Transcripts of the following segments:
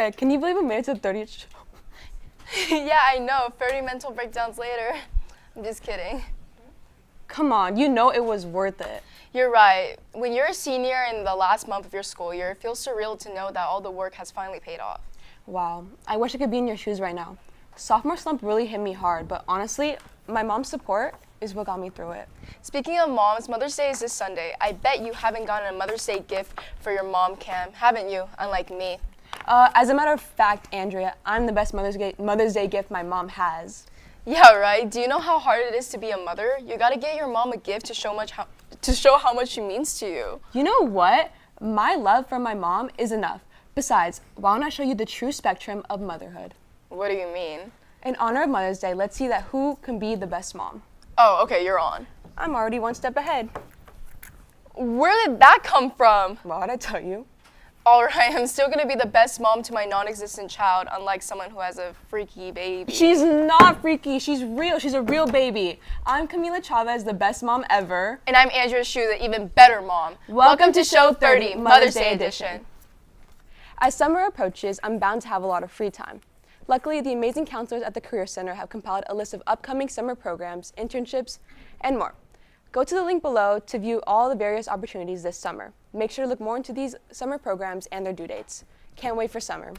Andrea, can you believe we made it to 30? Yeah, I know. 30 mental breakdowns later. I'm just kidding. Come on, you know it was worth it. You're right. When you're a senior in the last month of your school year, it feels surreal to know that all the work has finally paid off. Wow, I wish I could be in your shoes right now. Sophomore slump really hit me hard, but honestly, my mom's support is what got me through it. Speaking of moms, Mother's Day is this Sunday. I bet you haven't gotten a Mother's Day gift for your mom, Cam, haven't you? Unlike me. As a matter of fact, Andrea, I'm the best Mother's Day gift my mom has. Yeah, right. Do you know how hard it is to be a mother? You gotta get your mom a gift to show how much she means to you. You know what? My love for my mom is enough. Besides, why don't I show you the true spectrum of motherhood? What do you mean? In honor of Mother's Day, let's see that who can be the best mom. Oh, okay, you're on. I'm already one step ahead. Where did that come from? Why would I tell you? All right, I'm still gonna be the best mom to my non-existent child, unlike someone who has a freaky baby. She's not freaky, she's real, she's a real baby. I'm Kamila Chavez, the best mom ever. And I'm Andrea Chu, the even better mom. Welcome to Sheu 30, Mother's Day edition. As summer approaches, I'm bound to have a lot of free time. Luckily, the amazing counselors at the Career Center have compiled a list of upcoming summer programs, internships, and more. Go to the link below to view all the various opportunities this summer. Make sure to look more into these summer programs and their due dates. Can't wait for summer.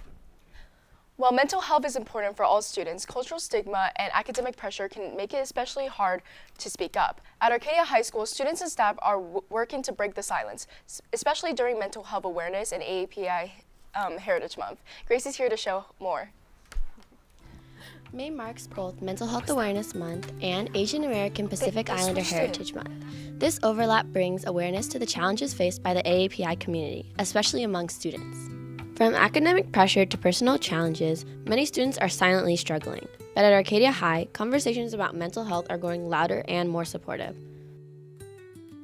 While mental health is important for all students, cultural stigma and academic pressure can make it especially hard to speak up. At Arcadia High School, students and staff are working to break the silence, especially during Mental Health Awareness and AAPI Heritage Month. Gracie's here to show more. May marks both Mental Health Awareness Month and Asian American Pacific Islander Heritage Month. This overlap brings awareness to the challenges faced by the AAPI community, especially among students. From academic pressure to personal challenges, many students are silently struggling. But at Arcadia High, conversations about mental health are growing louder and more supportive.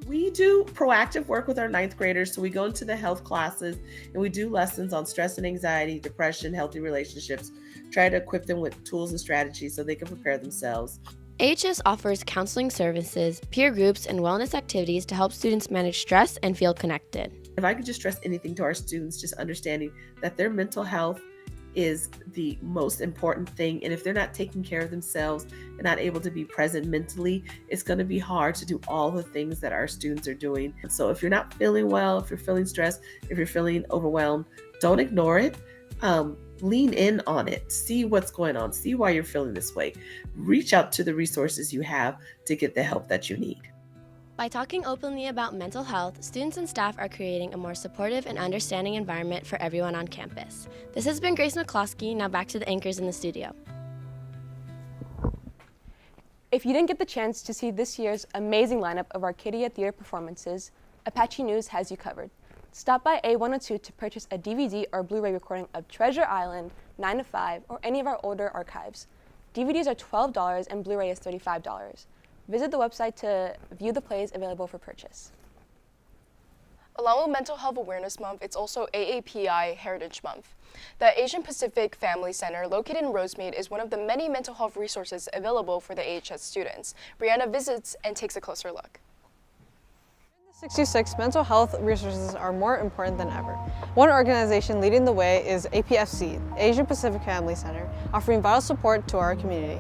We do proactive work with our 9th graders, so we go into the health classes and we do lessons on stress and anxiety, depression, healthy relationships, try to equip them with tools and strategies so they can prepare themselves. AHS offers counseling services, peer groups, and wellness activities to help students manage stress and feel connected. If I could just stress anything to our students, just understanding that their mental health is the most important thing. And if they're not taking care of themselves and not able to be present mentally, it's going to be hard to do all the things that our students are doing. So if you're not feeling well, if you're feeling stressed, if you're feeling overwhelmed, don't ignore it. Lean in on it. See what's going on. See why you're feeling this way. Reach out to the resources you have to get the help that you need. By talking openly about mental health, students and staff are creating a more supportive and understanding environment for everyone on campus. This has been Grace McCloskey. Now back to the anchors in the studio. If you didn't get the chance to see this year's amazing lineup of Arcadia theater performances, Apache News has you covered. Stop by A102 to purchase a DVD or Blu-ray recording of Treasure Island, 9 to 5, or any of our older archives. DVDs are $12 and Blu-ray is $35. Visit the website to view the plays available for purchase. Along with Mental Health Awareness Month, it's also AAPI Heritage Month. The Asian Pacific Family Center, located in Rosemead, is one of the many mental health resources available for the AHS students. Brianna visits and takes a closer look. In the 66, mental health resources are more important than ever. One organization leading the way is APFC, Asian Pacific Family Center, offering vital support to our community.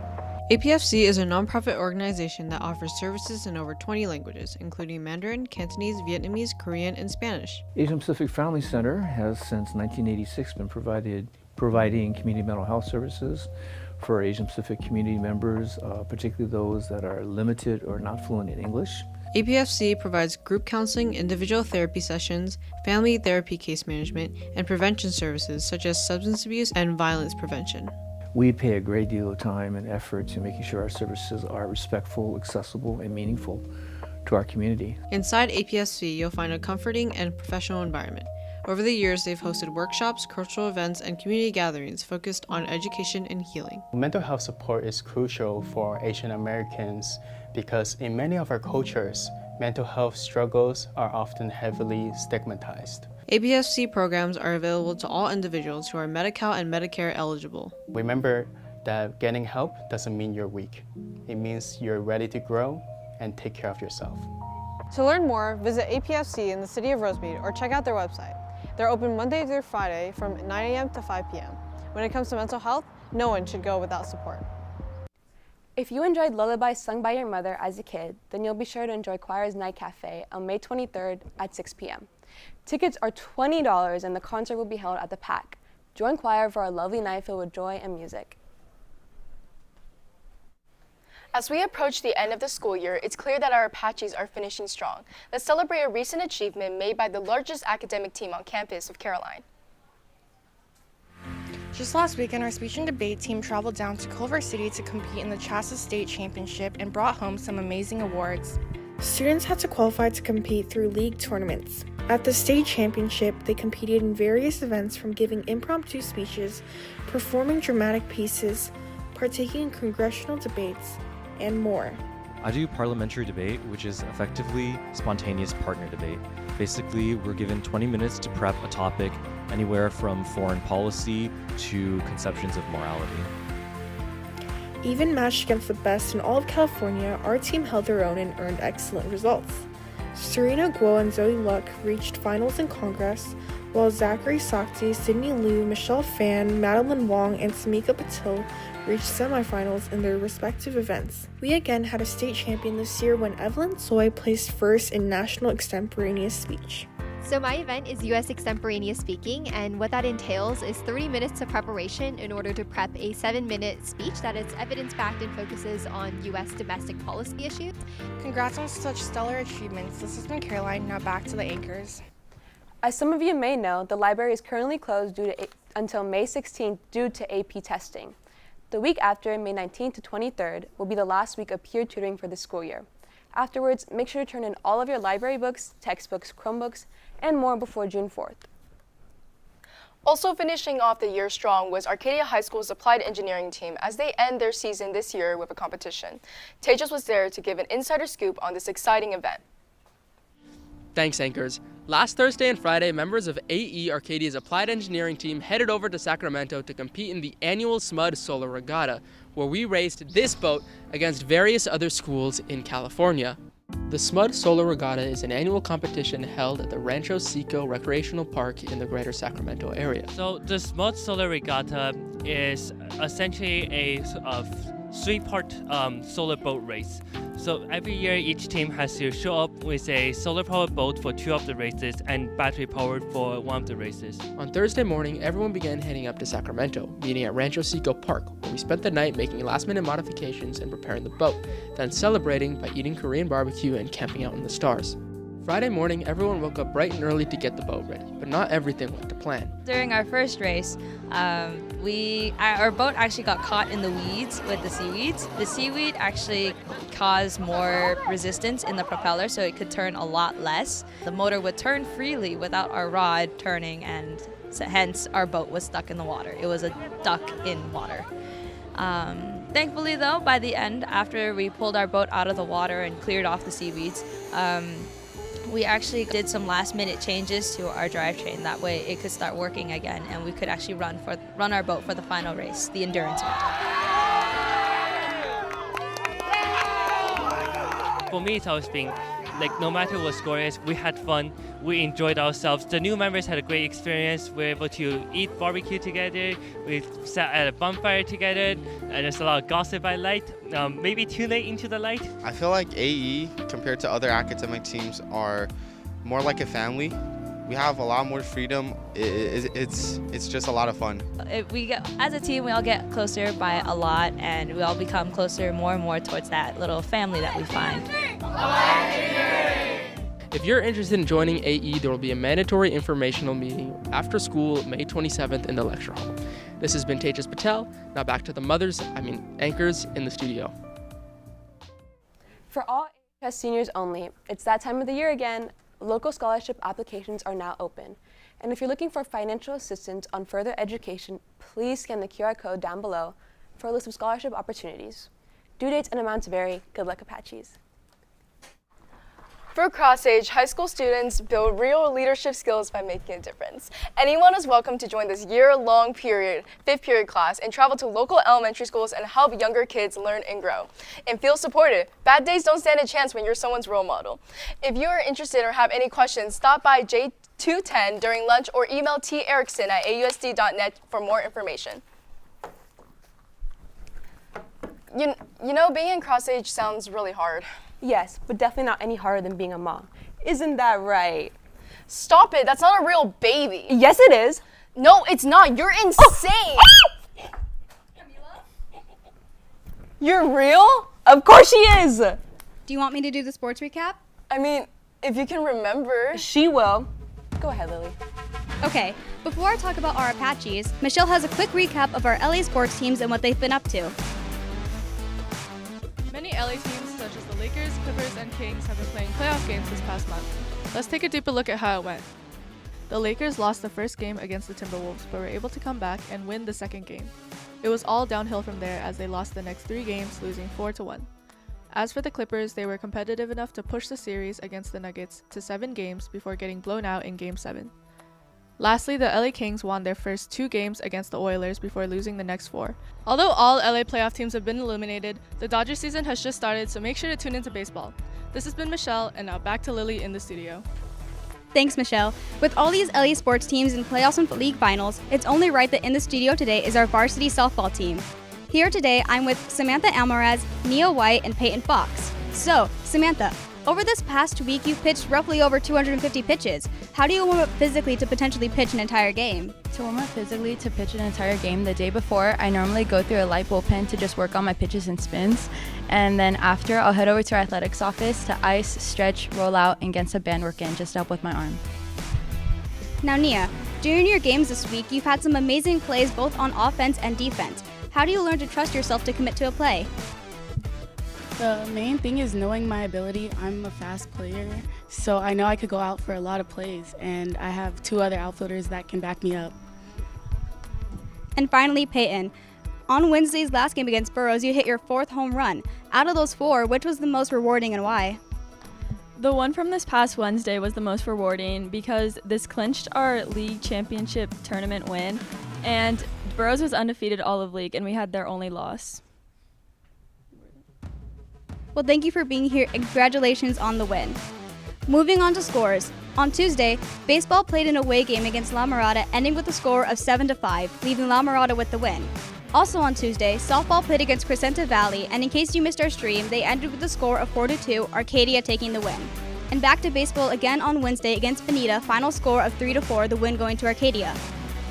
APFC is a nonprofit organization that offers services in over 20 languages, including Mandarin, Cantonese, Vietnamese, Korean, and Spanish. Asian Pacific Family Center has since 1986 been providing community mental health services for Asian Pacific community members, particularly those that are limited or not fluent in English. APFC provides group counseling, individual therapy sessions, family therapy case management, and prevention services such as substance abuse and violence prevention. We pay a great deal of time and effort to making sure our services are respectful, accessible, and meaningful to our community. Inside APSC, you'll find a comforting and professional environment. Over the years, they've hosted workshops, cultural events, and community gatherings focused on education and healing. Mental health support is crucial for Asian Americans because in many of our cultures, mental health struggles are often heavily stigmatized. APSC programs are available to all individuals who are Medi-Cal and Medicare eligible. Remember that getting help doesn't mean you're weak. It means you're ready to grow and take care of yourself. To learn more, visit APFC in the city of Rosemead or check out their website. They're open Monday through Friday from 9 a.m. to 5 p.m. When it comes to mental health, no one should go without support. If you enjoyed lullabies sung by your mother as a kid, then you'll be sure to enjoy Choir's Night Cafe on May 23rd at 6 p.m. Tickets are $20 and the concert will be held at the PAC. Join Choir for a lovely night filled with joy and music. As we approach the end of the school year, it's clear that our Apaches are finishing strong. Let's celebrate a recent achievement made by the largest academic team on campus of Caroline. Just last weekend, our speech and debate team traveled down to Culver City to compete in the Chavez State Championship and brought home some amazing awards. Students had to qualify to compete through league tournaments. At the state championship, they competed in various events from giving impromptu speeches, performing dramatic pieces, partaking in congressional debates, and more. I do parliamentary debate, which is effectively spontaneous partner debate. Basically, we're given 20 minutes to prep a topic, anywhere from foreign policy to conceptions of morality. Even matched against the best in all of California, our team held their own and earned excellent results. Serena Guo and Zoe Luck reached finals in Congress, while Zachary Sakti, Sydney Liu, Michelle Fan, Madeline Wong, and Samika Patel reached semifinals in their respective events. We again had a state champion this year when Evelyn Soy placed first in National Extemporaneous Speech. So my event is U.S. Extemporaneous Speaking, and what that entails is 30 minutes of preparation in order to prep a 7-minute speech that is evidence-backed and focuses on U.S. domestic policy issues. Congrats on such stellar achievements. This has been Caroline. Now back to the anchors. As some of you may know, the library is currently closed until May 16th due to AP testing. The week after, May 19th to 23rd, will be the last week of peer tutoring for the school year. Afterwards, make sure to turn in all of your library books, textbooks, Chromebooks, and more before June 4th. Also finishing off the year strong was Arcadia High School's applied engineering team as they end their season this year with a competition. Tejas was there to give an insider scoop on this exciting event. Thanks, anchors. Last Thursday and Friday, members of AE Arcadia's applied engineering team headed over to Sacramento to compete in the annual SMUD Solar Regatta, where we raced this boat against various other schools in California. The SMUD Solar Regatta is an annual competition held at the Rancho Seco Recreational Park in the greater Sacramento area. So the SMUD Solar Regatta is essentially a three-part solar boat race. So every year, each team has to show up with a solar-powered boat for 2 of the races and battery-powered for 1 of the races. On Thursday morning, everyone began heading up to Sacramento, meeting at Rancho Seco Park, where we spent the night making last-minute modifications and preparing the boat, then celebrating by eating Korean barbecue and camping out in the stars. Friday morning, everyone woke up bright and early to get the boat ready, but not everything went to plan. During our first race, our boat actually got caught in the weeds with the seaweeds. The seaweed actually caused more resistance in the propeller, so it could turn a lot less. The motor would turn freely without our rod turning, and hence our boat was stuck in the water. It was a duck in water. Thankfully, though, by the end, after we pulled our boat out of the water and cleared off the seaweeds, we actually did some last-minute changes to our drivetrain. That way it could start working again and we could actually run our boat for the final race, the endurance event. For me, it's always been no matter what score is, we had fun, we enjoyed ourselves. The new members had a great experience. We were able to eat barbecue together, we sat at a bonfire together, and there's a lot of gossip I liked. Maybe too late into the light. I feel like AE, compared to other academic teams, are more like a family. We have a lot more freedom. It's just a lot of fun. As a team, we all get closer by a lot, and we all become closer more and more towards that little family that we find. If you're interested in joining AE, there will be a mandatory informational meeting after school May 27th in the lecture hall. This has been Tejas Patel. Now back to the anchors in the studio. For all AHS seniors only, it's that time of the year again. Local scholarship applications are now open. And if you're looking for financial assistance on further education, please scan the QR code down below for a list of scholarship opportunities. Due dates and amounts vary. Good luck, Apaches. For CrossAge, high school students build real leadership skills by making a difference. Anyone is welcome to join this year-long fifth period class and travel to local elementary schools and help younger kids learn and grow. And feel supported. Bad days don't stand a chance when you're someone's role model. If you are interested or have any questions, stop by J210 during lunch or email terrickson@ausd.net for more information. You know, being in CrossAge sounds really hard. Yes, but definitely not any harder than being a mom. Isn't that right? Stop it, that's not a real baby. Yes, it is. No, it's not. You're insane. You're real? Of course she is. Do you want me to do the sports recap? I mean, if you can remember. She will. Go ahead, Lily. Okay, before I talk about our Apaches, Michelle has a quick recap of our LA sports teams and what they've been up to. Many LA teams, such as the Lakers, Clippers, and Kings, have been playing playoff games this past month. Let's take a deeper look at how it went. The Lakers lost the first game against the Timberwolves, but were able to come back and win the second game. It was all downhill from there as they lost the next 3 games, losing 4-1. As for the Clippers, they were competitive enough to push the series against the Nuggets to 7 games before getting blown out in Game 7. Lastly, the LA Kings won their first 2 games against the Oilers before losing the next 4. Although all LA playoff teams have been eliminated, the Dodgers season has just started, so make sure to tune into baseball. This has been Michelle, and now back to Lily in the studio. Thanks, Michelle. With all these LA sports teams in playoffs and league finals, it's only right that in the studio today is our varsity softball team. Here today, I'm with Samantha Almaraz, Nia White, and Peyton Fox. So, Samantha, over this past week, you've pitched roughly over 250 pitches. How do you warm up physically to potentially pitch an entire game? To warm up physically to pitch an entire game, the day before, I normally go through a light bullpen to just work on my pitches and spins. And then after, I'll head over to our athletics office to ice, stretch, roll out, and get some band work in just to help with my arm. Now, Nia, during your games this week, you've had some amazing plays both on offense and defense. How do you learn to trust yourself to commit to a play? The main thing is knowing my ability. I'm a fast player, so I know I could go out for a lot of plays, and I have 2 other outfielders that can back me up. And finally, Peyton. On Wednesday's last game against Burroughs, you hit your 4th home run. Out of those 4, which was the most rewarding and why? The one from this past Wednesday was the most rewarding because this clinched our league championship tournament win, and Burroughs was undefeated all of league, and we had their only loss. Well, thank you for being here and congratulations on the win. Moving on to scores. On Tuesday, baseball played an away game against La Mirada, ending with a score of 7-5, leaving La Mirada with the win. Also on Tuesday, softball played against Crescenta Valley, and in case you missed our stream, they ended with a score of 4-2, Arcadia taking the win. And back to baseball again on Wednesday against Bonita, final score of 3-4, the win going to Arcadia.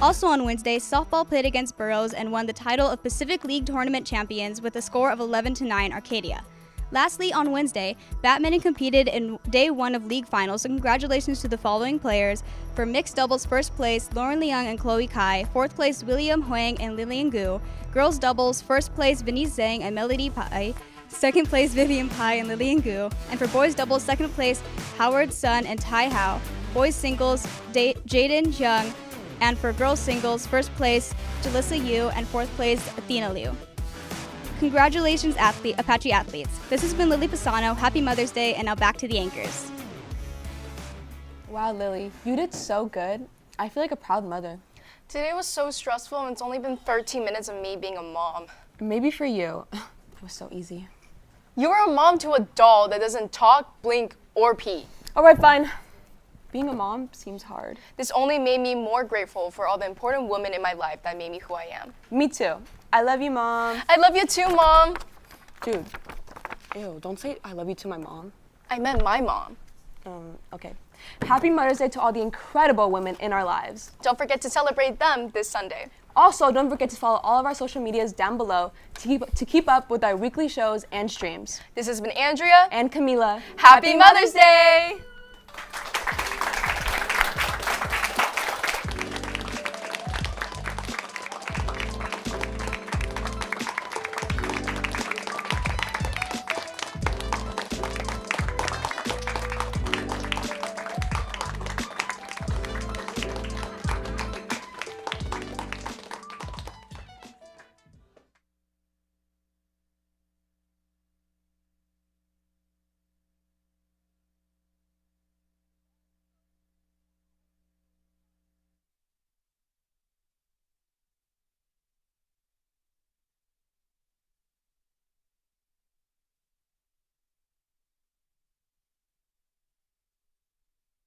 Also on Wednesday, softball played against Burroughs and won the title of Pacific League Tournament champions with a score of 11-9, Arcadia. Lastly, on Wednesday, badminton competed in day 1 of league finals, so congratulations to the following players. For mixed doubles, first place, Lauren Leung and Chloe Kai. 4th place, William Huang and Lillian Gu. Girls doubles, first place, Vinny Zhang and Melody Pai. 2nd place, Vivian Pai and Lillian Gu. And for boys doubles, 2nd place, Howard Sun and Tai Hao. Boys singles, Jaden Jiang. And for girls singles, 1st place, Jalissa Yu and 4th place, Athena Liu. Congratulations, Apache athletes. This has been Lily Pisano. Happy Mother's Day, and now back to the anchors. Wow, Lily, you did so good. I feel like a proud mother. Today was so stressful, and it's only been 13 minutes of me being a mom. Maybe for you, it was so easy. You're a mom to a doll that doesn't talk, blink, or pee. All right, fine. Being a mom seems hard. This only made me more grateful for all the important women in my life that made me who I am. Me too. I love you, Mom. I love you too, Mom. Dude, ew, don't say I love you to my mom. I meant my mom. Okay. Happy Mother's Day to all the incredible women in our lives. Don't forget to celebrate them this Sunday. Also, don't forget to follow all of our social medias down below to keep up with our weekly shows and streams. This has been Andrea and Kamila. Happy Mother's Day!